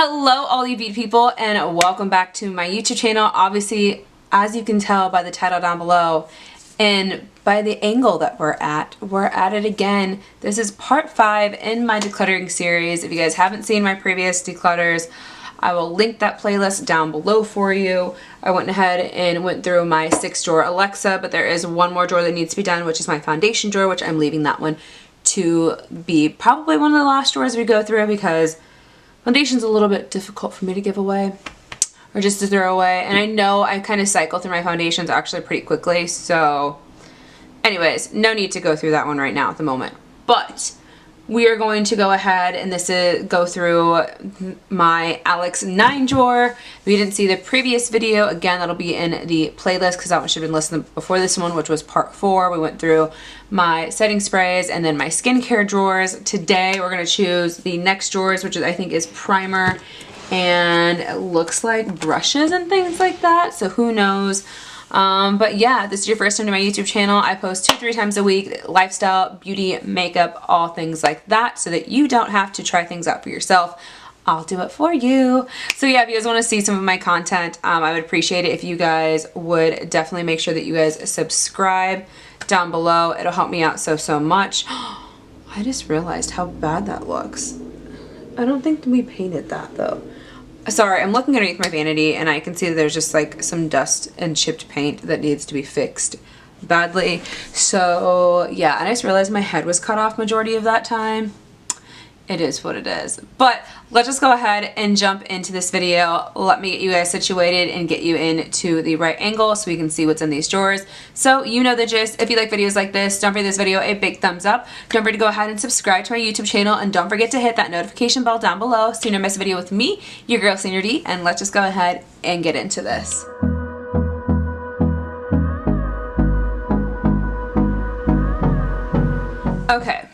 Hello all you beauty people and welcome back to my YouTube channel. Obviously, as you can tell by the title down below and by the angle that we're at it again. This is part 5 in my decluttering series. If you guys haven't seen my previous declutters, I will link that playlist down below for you. I went ahead and went through my 6 drawer Alexa, but there is one more drawer that needs to be done, which is my foundation drawer, which I'm leaving that one to be probably one of the last drawers we go through because foundation's a little bit difficult for me to give away or just to throw away, and I know I kind of cycle through my foundations actually pretty quickly, so anyways, no need to go through that one right now at the moment. But we are going to go ahead and go through my Alex 9 drawer. If you didn't see the previous video, again, that'll be in the playlist because that one should have been listed before this one, which was part 4. We went through my setting sprays and then my skincare drawers. Today, we're going to choose the next drawers, which I think is primer and it looks like brushes and things like that. So who knows? But yeah, this is your first time to my YouTube channel. I post 2-3 times a week, lifestyle, beauty, makeup, all things like that, so that you don't have to try things out for yourself. I'll do it for you. So yeah, if you guys want to see some of my content, I would appreciate it if you guys would definitely make sure that you guys subscribe down below. It'll help me out so much. I just realized how bad that looks. I don't think we painted that though. Sorry, I'm looking underneath my vanity and I can see that there's just like some dust and chipped paint that needs to be fixed badly. So yeah, I just realized my head was cut off majority of that time. It is what it is. But let's just go ahead and jump into this video. Let me get you guys situated and get you into the right angle so we can see what's in these drawers. So you know the gist. If you like videos like this, don't forget this video a big thumbs up. Don't forget to go ahead and subscribe to my YouTube channel, and don't forget to hit that notification bell down below so you don't miss a video with me, your girl Sandra D, and let's just go ahead and get into this. Okay.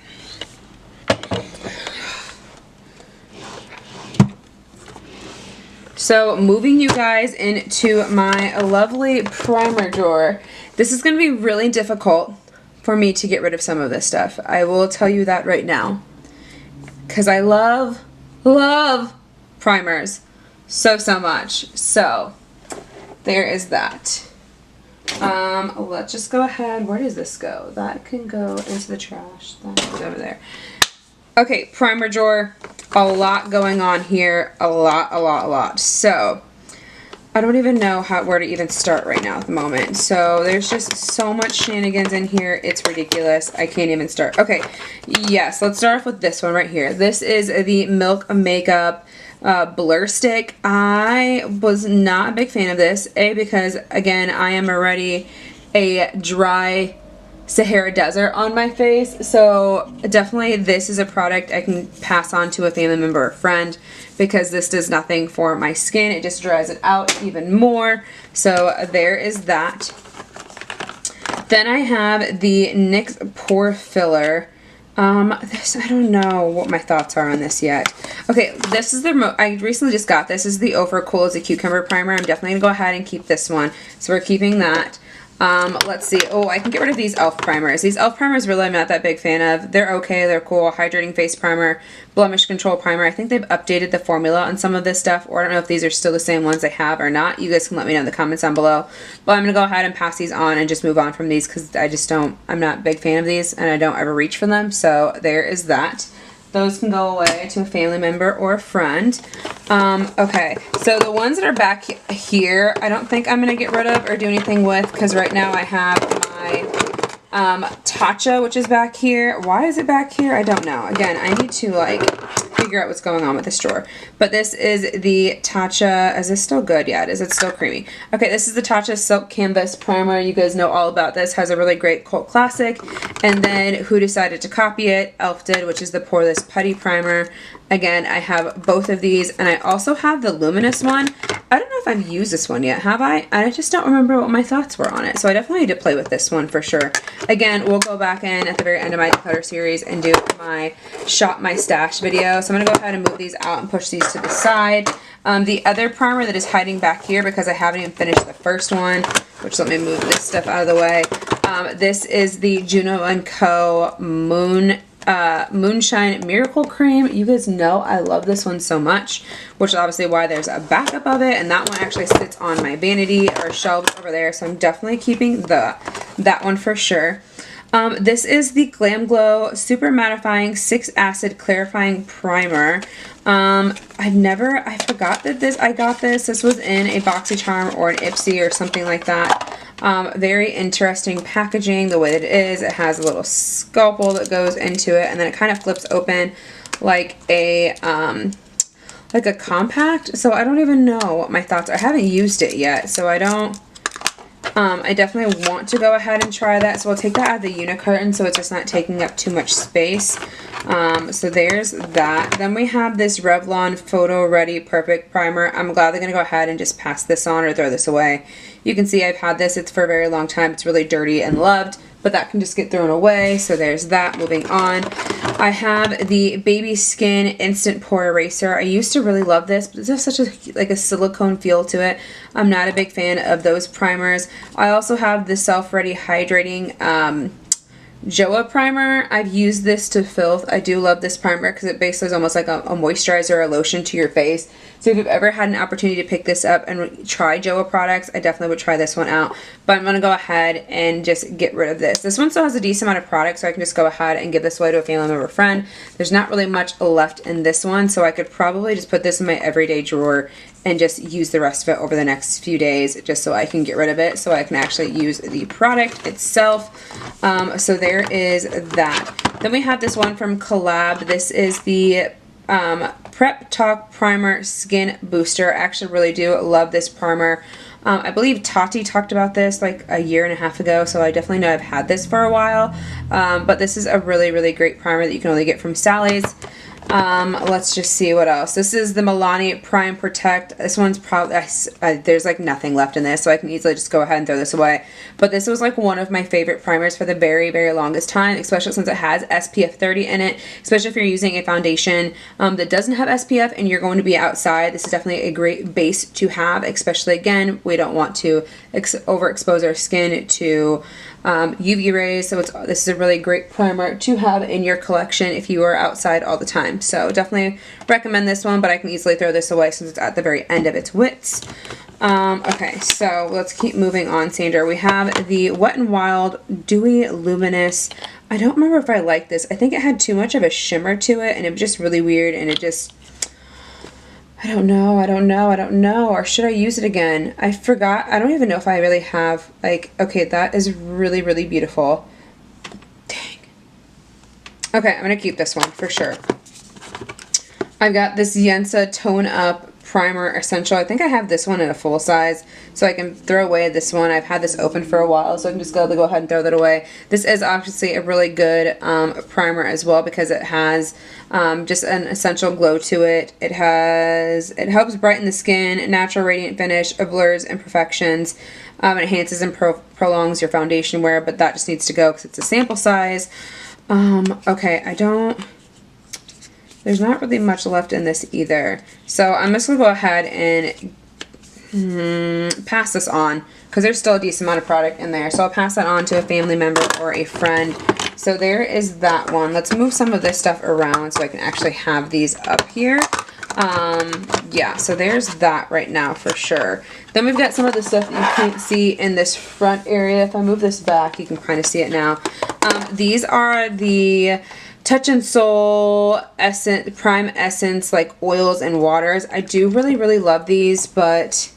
So moving you guys into my lovely primer drawer. This is going to be really difficult for me to get rid of some of this stuff. I will tell you that right now. Because I love primers so much. So there is that. Let's just go ahead. Where does this go? That can go into the trash. That goes over there. Okay, primer drawer. A lot going on here. A lot. So I don't even know where to even start right now at the moment. So there's just so much shenanigans in here. It's ridiculous. I can't even start. Okay, yes, let's start off with this one right here. This is the Milk Makeup Blur Stick. I was not a big fan of this. Because again, I am already a dry Sahara Desert on my face, so definitely this is a product I can pass on to a family member or friend because this does nothing for my skin. It just dries it out even more. So there is that. Then I have the NYX Pore Filler. This, I don't know what my thoughts are on this yet. Okay, this is I recently just got this. This is the Over Cool as a Cucumber Primer. I'm definitely gonna go ahead and keep this one. So we're keeping that. Let's see. Oh, I can get rid of these e.l.f. primers. These e.l.f. primers really I'm not that big fan of. They're okay. They're cool. Hydrating face primer, blemish control primer. I think they've updated the formula on some of this stuff, or I don't know if these are still the same ones I have or not. You guys can let me know in the comments down below. But I'm going to go ahead and pass these on and just move on from these because I'm not a big fan of these and I don't ever reach for them. So there is that. Those can go away to a family member or a friend. Okay, so the ones that are back here, I don't think I'm going to get rid of or do anything with because right now I have my Tatcha, which is back here. Why is it back here? I don't know. Again, I need to figure out what's going on with this drawer. But this is the Tatcha. Is this still good? Yeah, it is. It's still creamy. Okay, this is the Tatcha Silk Canvas Primer. You guys know all about this. Has a really great cult classic. And then who decided to copy it? e.l.f. did, which is the Poreless Putty Primer. Again, I have both of these, and I also have the Luminous one. I don't know if I've used this one yet, have I? I just don't remember what my thoughts were on it, so I definitely need to play with this one for sure. Again, we'll go back in at the very end of my declutter series and do my Shop My Stash video. So I'm going to go ahead and move these out and push these to the side. The other primer that is hiding back here because I haven't even finished the first one, which let me move this stuff out of the way. This is the Juno & Co. Moon Moonshine Miracle Cream. You guys know I love this one so much, which is obviously why there's a backup of it, and that one actually sits on my vanity or shelves over there, so I'm definitely keeping that one for sure. This is the Glam Glow Super Mattifying 6 Acid Clarifying Primer. I forgot that I got this. This was in a BoxyCharm or an Ipsy or something like that. Very interesting packaging, the way that it is. It has a little scalpel that goes into it, and then it kind of flips open like a compact. So I don't even know what my thoughts are. I haven't used it yet, so I don't. I definitely want to go ahead and try that. So I'll take that out of the unicarton so it's just not taking up too much space. So there's that. Then we have this Revlon Photo Ready Perfect Primer. I'm glad they're going to go ahead and just pass this on or throw this away. You can see I've had this. It's for a very long time. It's really dirty and loved, but that can just get thrown away. So there's that. Moving on. I have the Baby Skin Instant Pore Eraser. I used to really love this, but this has such a silicone feel to it. I'm not a big fan of those primers. I also have the Self Ready Hydrating Joa primer. I've used this to filth. I do love this primer because it basically is almost like a moisturizer or a lotion to your face. So if you've ever had an opportunity to pick this up and try Joa products, I definitely would try this one out. But I'm going to go ahead and just get rid of this. This one still has a decent amount of product, so I can just go ahead and give this away to a family member or friend. There's not really much left in this one, so I could probably just put this in my everyday drawer and just use the rest of it over the next few days just so I can get rid of it, so I can actually use the product itself. So there is that. Then we have this one from Collab. This is the Prep Talk Primer Skin Booster. I actually really do love this primer. I believe Tati talked about this like a year and a half ago, so I definitely know I've had this for a while. But this is a really, really great primer that you can only get from Sally's. Let's just see what else. This is the Milani Prime Protect. This one's probably, there's like nothing left in this, so I can easily just go ahead and throw this away. But this was like one of my favorite primers for the very, very longest time, especially since it has SPF 30 in it, especially if you're using a foundation that doesn't have SPF and you're going to be outside. This is definitely a great base to have, especially again, we don't want to overexpose our skin to UV rays, so this is a really great primer to have in your collection if you are outside all the time. So definitely recommend this one, but I can easily throw this away since it's at the very end of its wits. Okay, so let's keep moving on, Sandra. We have the Wet n Wild Dewy Luminous. I don't remember if I like this. I think it had too much of a shimmer to it, and it was just really weird, and it just... I don't know. Or should I use it again? I forgot. I don't even know if I really have, like, okay, that is really, really beautiful. Dang. Okay, I'm going to keep this one for sure. I've got this Yensa Tone Up Primer Essential. I think I have this one in a full size, so I can throw away this one. I've had this open for a while, so I can just go ahead and throw that away. This is obviously a really good primer as well because it has just an essential glow to it. It helps brighten the skin, natural radiant finish, blurs imperfections, enhances and prolongs your foundation wear, but that just needs to go because it's a sample size. Okay, there's not really much left in this either. So I'm just going to go ahead and pass this on because there's still a decent amount of product in there. So I'll pass that on to a family member or a friend. So there is that one. Let's move some of this stuff around so I can actually have these up here. Yeah, so there's that right now for sure. Then we've got some of the stuff that you can't see in this front area. If I move this back, you can kind of see it now. These are the Touch and Soul Prime Essence, like oils and waters. I do really, really love these, but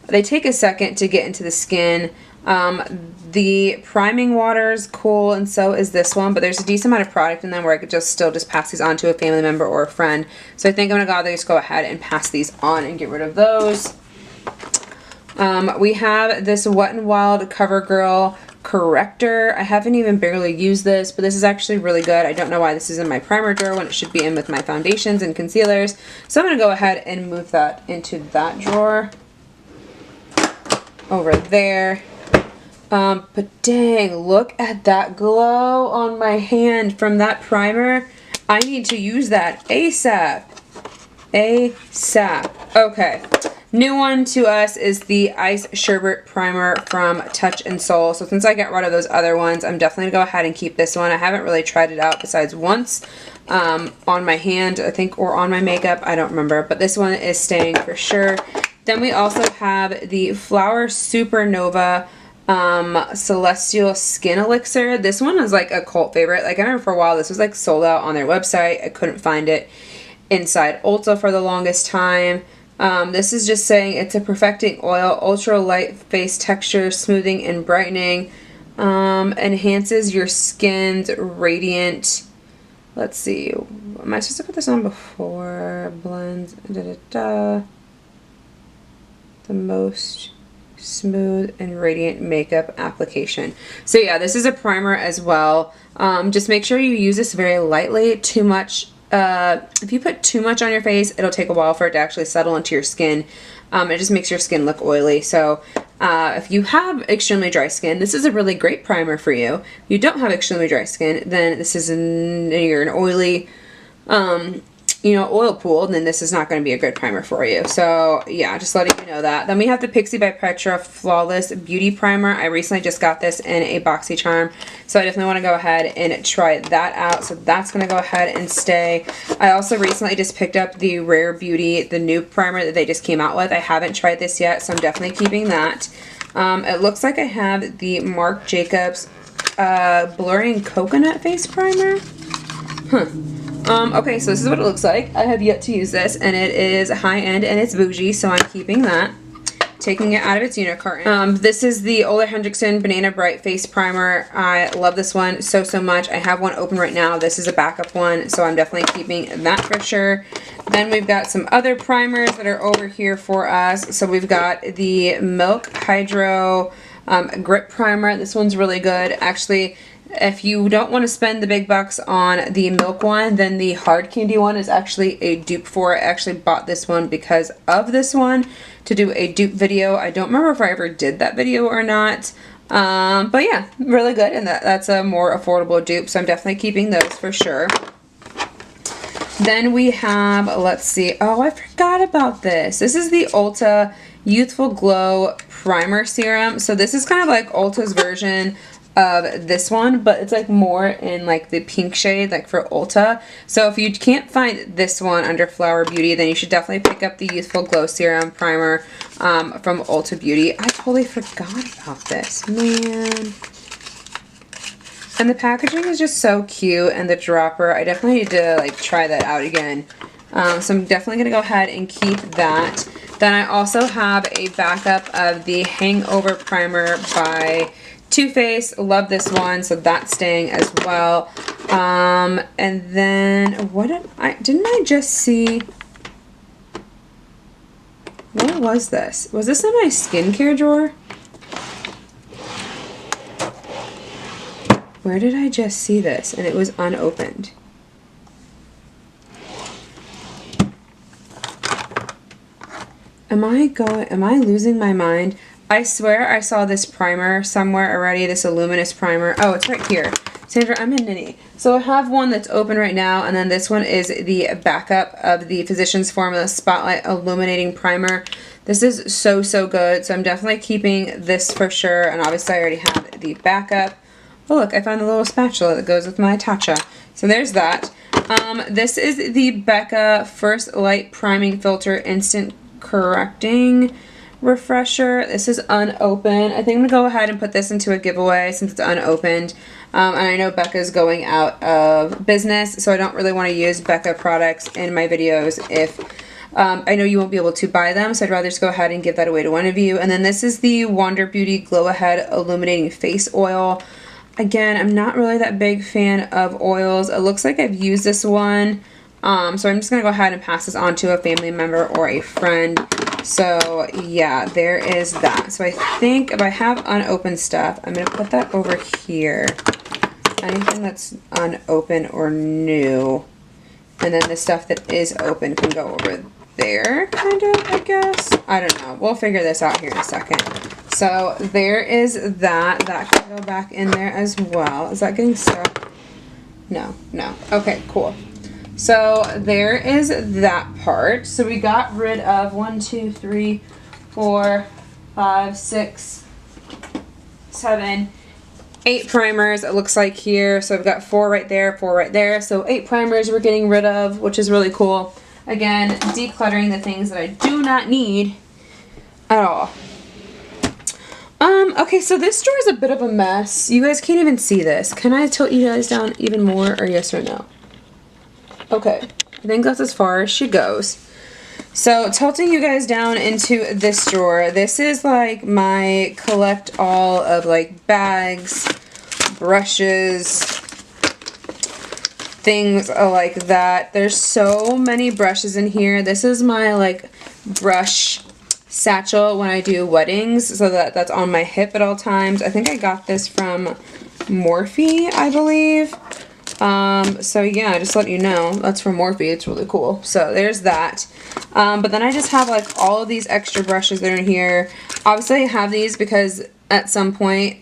they take a second to get into the skin. The priming water is cool, and so is this one, but there's a decent amount of product in them where I could still pass these on to a family member or a friend. So I think I'm gonna just go ahead and pass these on and get rid of those. We have this Wet n Wild CoverGirl Corrector. I haven't even barely used this, but this is actually really good. I don't know why this is in my primer drawer when it should be in with my foundations and concealers. So I'm going to go ahead and move that into that drawer over there. But dang, look at that glow on my hand from that primer. I need to use that ASAP. ASAP. Okay. New one to us is the Ice Sherbet Primer from Touch and Soul. So since I got rid of those other ones, I'm definitely going to go ahead and keep this one. I haven't really tried it out besides once on my hand, I think, or on my makeup. I don't remember. But this one is staying for sure. Then we also have the Flower Supernova Celestial Skin Elixir. This one is like a cult favorite. Like I remember for a while this was like sold out on their website. I couldn't find it inside Ulta for the longest time. This is just saying it's a perfecting oil, ultra light face texture, smoothing and brightening, enhances your skin's radiant. Let's see, am I supposed to put this on before blends? The most smooth and radiant makeup application. So yeah, this is a primer as well. Just make sure you use this very lightly. Too much, if you put too much on your face, it'll take a while for it to actually settle into your skin. It just makes your skin look oily. So if you have extremely dry skin, this is a really great primer for you. If you don't have extremely dry skin, then this is you're an oily you know, oil pool, then this is not going to be a good primer for you. So yeah, just letting you know that. Then we have the Pixi by Petra Flawless Beauty Primer. I recently just got this in a boxy charm, so I definitely want to go ahead and try that out. So that's going to go ahead and stay. I also recently just picked up the Rare Beauty, the new primer that they just came out with. I haven't tried this yet, so I'm definitely keeping that. It looks like I have the Marc Jacobs Blurring Coconut Face Primer. Okay, so this is what it looks like. I have yet to use this, and it is high-end and it's bougie, so I'm keeping that. Taking it out of its unit carton. This is the Ole Henriksen Banana Bright Face Primer. I love this one so much. I have one open right now. This is a backup one, so I'm definitely keeping that for sure. Then we've got some other primers that are over here for us. So we've got the Milk Hydro Grip Primer. This one's really good. Actually, if you don't want to spend the big bucks on the Milk one, then the Hard Candy one is actually a dupe for it. I actually bought this one because of this one to do a dupe video. I don't remember if I ever did that video or not. But yeah, really good, and that's a more affordable dupe, so I'm definitely keeping those for sure. Then we have, let's see, oh, I forgot about this. This is the Ulta Youthful Glow Primer Serum. So this is kind of like Ulta's version of this one, but it's like more in like the pink shade, like for Ulta. So if you can't find this one under Flower Beauty, then you should definitely pick up the Youthful Glow Serum Primer from Ulta Beauty. I totally forgot about this, man. And the packaging is just so cute, and the dropper, I definitely need to like try that out again. So I'm definitely gonna go ahead and keep that. Then I also have a backup of the Hangover Primer by Too Faced. Love this one, so that's staying as well. And then what didn't I just see? What was this? Was this in my skincare drawer? Where did I just see this? And it was unopened. Am I losing my mind? I swear I saw this primer somewhere already, this Luminous Primer. Oh, it's right here. Sandra, I'm a ninny. So I have one that's open right now, and then this one is the backup of the Physicians Formula Spotlight Illuminating Primer. This is so good, so I'm definitely keeping this for sure, and obviously I already have the backup. Oh look, I found the little spatula that goes with my Tatcha. So there's that. This is the Becca First Light Priming Filter Instant Correcting Refresher. This is unopened. I think I'm going to go ahead and put this into a giveaway since it's unopened. And I know Becca's going out of business, so I don't really want to use Becca products in my videos if I know you won't be able to buy them, so I'd rather just go ahead and give that away to one of you. And then this is the Wander Beauty Glow Ahead Illuminating Face Oil. Again, I'm not really that big fan of oils. It looks like I've used this one. So I'm just going to go ahead and pass this on to a family member or a friend. So yeah, there is that. So I think if I have unopened stuff, I'm going to put that over here. Anything that's unopened or new. And then the stuff that is open can go over there, kind of, I guess. I don't know. We'll figure this out here in a second. So there is that. That can go back in there as well. Is that getting stuck? No. Okay, cool. So there is that part. So we got rid of 1, 2, 3, 4, 5, 6, 7, 8 primers, it looks like here. So I've got 4 right there, 4 right there. So 8 primers we're getting rid of, which is really cool. Again, decluttering the things that I do not need at all. Okay, so this drawer is a bit of a mess. You guys can't even see this. Can I tilt you guys down even more, or yes or no? Okay, I think that's as far as she goes. So tilting you guys down into this drawer, this is like my collect all of like bags, brushes, things like that. There's so many brushes in here. This is my like brush satchel when I do weddings, so that's on my hip at all times. I think I got this from Morphe, I believe. So yeah, just let you know, that's from Morphe. It's really cool. So there's that. But then I just have like all of these extra brushes that are in here. Obviously I have these because at some point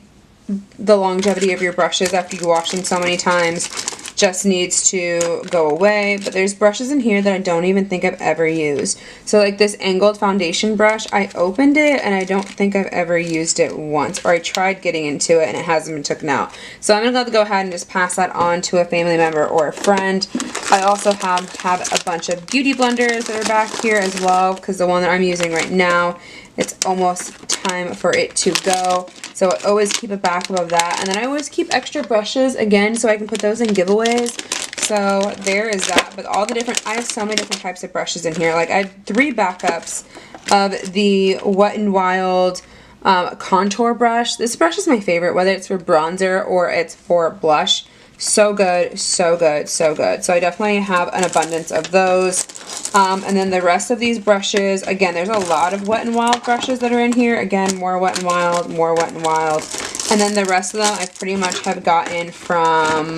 the longevity of your brushes after you wash them so many times just needs to go away. But there's brushes in here that I don't even think I've ever used. So like this angled foundation brush, I opened it and I don't think I've ever used it once, or I tried getting into it and it hasn't been taken out. So I'm gonna have to go ahead and just pass that on to a family member or a friend. I also have a bunch of beauty blenders that are back here as well, because the one that I'm using right now, it's almost time for it to go. So I always keep it back above that. And then I always keep extra brushes, again, so I can put those in giveaways. So there is that. But all the different, I have so many different types of brushes in here. Like I have 3 backups of the Wet n Wild contour brush. This brush is my favorite, whether it's for bronzer or it's for blush. So good, so good, so good. So I definitely have an abundance of those. And then the rest of these brushes, again, there's a lot of Wet n Wild brushes that are in here. Again, more Wet n Wild, more Wet n Wild. And then the rest of them I pretty much have gotten from,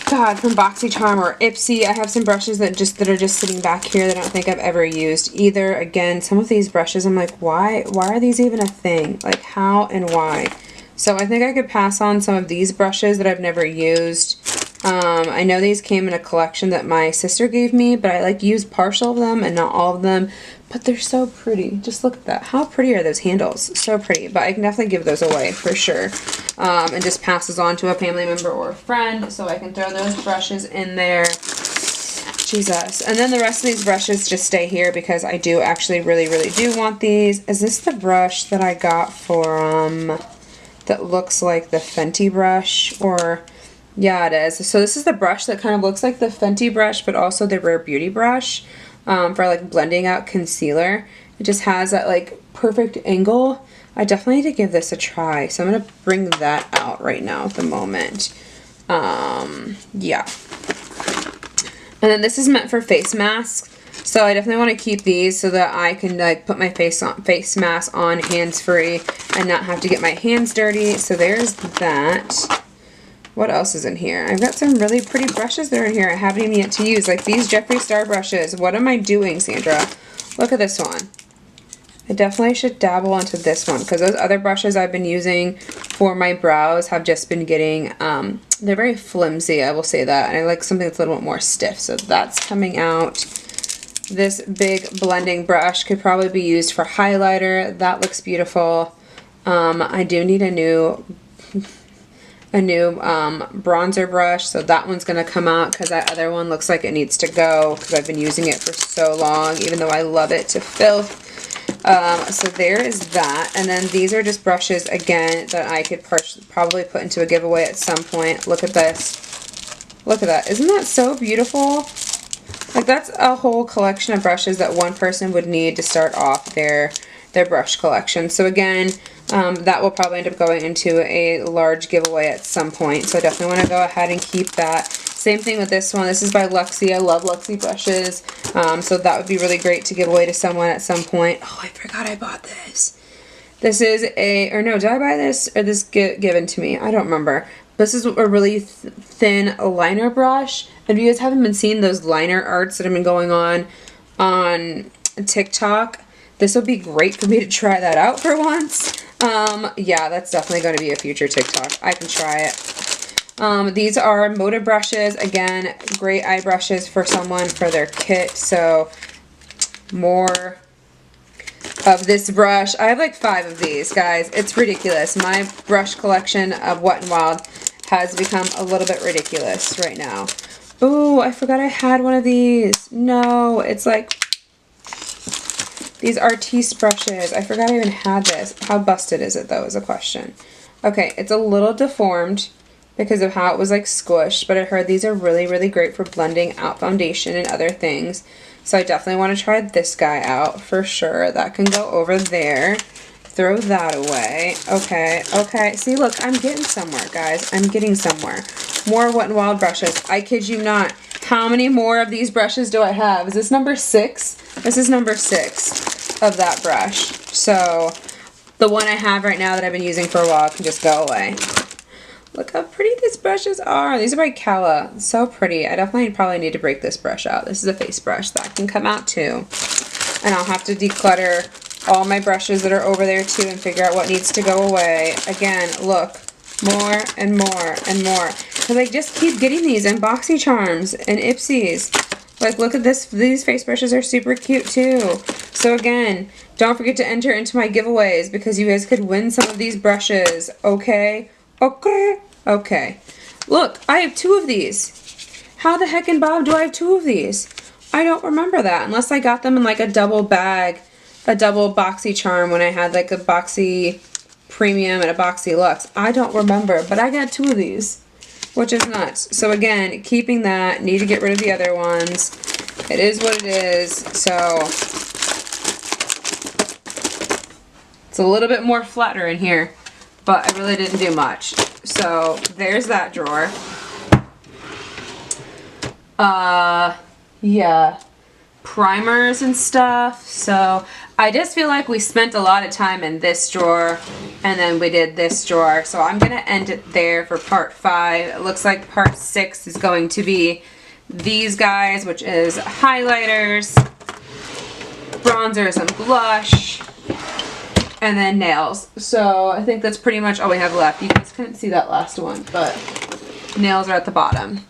from BoxyCharm or Ipsy. I have some brushes that are just sitting back here that I don't think I've ever used either. Again, some of these brushes I'm like, why are these even a thing? Like how and why? So I think I could pass on some of these brushes that I've never used. I know these came in a collection that my sister gave me, but I like used partial of them and not all of them. But they're so pretty. Just look at that. How pretty are those handles? So pretty. But I can definitely give those away for sure. And just pass those on to a family member or a friend, so I can throw those brushes in there. Jesus. And then the rest of these brushes just stay here because I do actually really do want these. Is this the brush that I got for that looks like the Fenty brush? Or yeah, it is. So this is the brush that kind of looks like the Fenty brush, but also the Rare Beauty brush for like blending out concealer. It just has that like perfect angle. I definitely need to give this a try, so I'm gonna bring that out right now at the moment. Yeah. And then this is meant for face masks. So I definitely want to keep these so that I can like put my face mask on hands-free and not have to get my hands dirty. So there's that. What else is in here? I've got some really pretty brushes that are in here I haven't even yet to use. Like these Jeffree Star brushes. What am I doing, Sandra? Look at this one. I definitely should dabble onto this one because those other brushes I've been using for my brows have just been getting, they're very flimsy, I will say that. And I like something that's a little bit more stiff. So that's coming out. This big blending brush could probably be used for highlighter. That looks beautiful. I do need a new bronzer brush, so that one's gonna come out because that other one looks like it needs to go because I've been using it for so long, even though I love it to filth. So there is that. And then these are just brushes again that I could probably put into a giveaway at some point. Look at this. Look at that. Isn't that so beautiful? Like that's a whole collection of brushes that one person would need to start off their brush collection. So again, that will probably end up going into a large giveaway at some point. So I definitely want to go ahead and keep that. Same thing with this one. This is by Luxie. I love Luxie brushes. So that would be really great to give away to someone at some point. Oh, I forgot I bought this. This is or no, did I buy this or this given to me? I don't remember. This is a really thin liner brush. If you guys haven't been seeing those liner arts that have been going on TikTok, this would be great for me to try that out for once. Yeah, that's definitely going to be a future TikTok. I can try it. These are motor brushes. Again, great eye brushes for someone for their kit. So more of this brush. I have like 5 of these, guys. It's ridiculous. My brush collection of Wet n Wild has become a little bit ridiculous right now. Ooh, I forgot I had one of these. No, it's like these Artiste brushes. I forgot I even had this. How busted is it though is a question. Okay, it's a little deformed because of how it was like squished, but I heard these are really, really great for blending out foundation and other things. So I definitely want to try this guy out for sure. That can go over there. Throw that away. Okay, okay. See, look, I'm getting somewhere, guys. I'm getting somewhere. More Wet n Wild brushes. I kid you not. How many more of these brushes do I have? Is this number 6? This is number 6 of that brush. So the one I have right now that I've been using for a while can just go away. Look how pretty these brushes are. These are by Kala. So pretty. I definitely probably need to break this brush out. This is a face brush. That can come out too. And I'll have to declutter all my brushes that are over there too and figure out what needs to go away. Again, look. More and more and more. Because I just keep getting these in Boxy Charms and Ipsies. Like, look at this. These face brushes are super cute too. So again, don't forget to enter into my giveaways because you guys could win some of these brushes. Okay? Okay. Okay. Look, I have 2 of these. How the heck in Bob do I have 2 of these? I don't remember that unless I got them in like a double bag, a double Boxy Charm when I had like a Boxy Premium and a Boxy Luxe. I don't remember, but I got 2 of these, which is nuts. So again, keeping that, need to get rid of the other ones. It is what it is. So it's a little bit more flatter in here, but I really didn't do much. So there's that drawer. Yeah, primers and stuff. So I just feel like we spent a lot of time in this drawer and then we did this drawer. So I'm gonna end it there for part 5. It looks like part 6 is going to be these guys, which is highlighters, bronzers and blush, and then nails. So I think that's pretty much all we have left. You guys couldn't see that last one, but nails are at the bottom.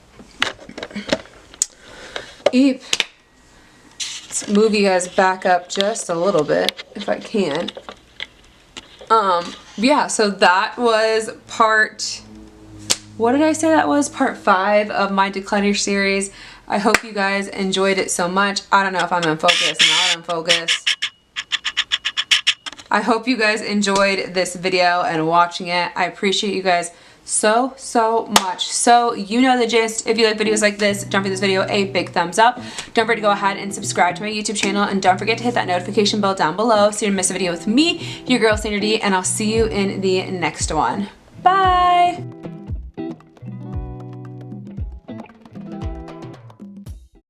Eep. Let's move you guys back up just a little bit, if I can. Yeah, so that was part, what did I say that was? Part 5 of my Declutter series. I hope you guys enjoyed it so much. I don't know if I'm in focus, not in focus. I hope you guys enjoyed this video and watching it. I appreciate you guys so much. So you know the gist. If you like videos like this, don't forget this video a big thumbs up. Don't forget to go ahead and subscribe to my YouTube channel, and don't forget to hit that notification bell down below so you don't miss a video with me, your girl Sandra D, and I'll see you in the next one. Bye!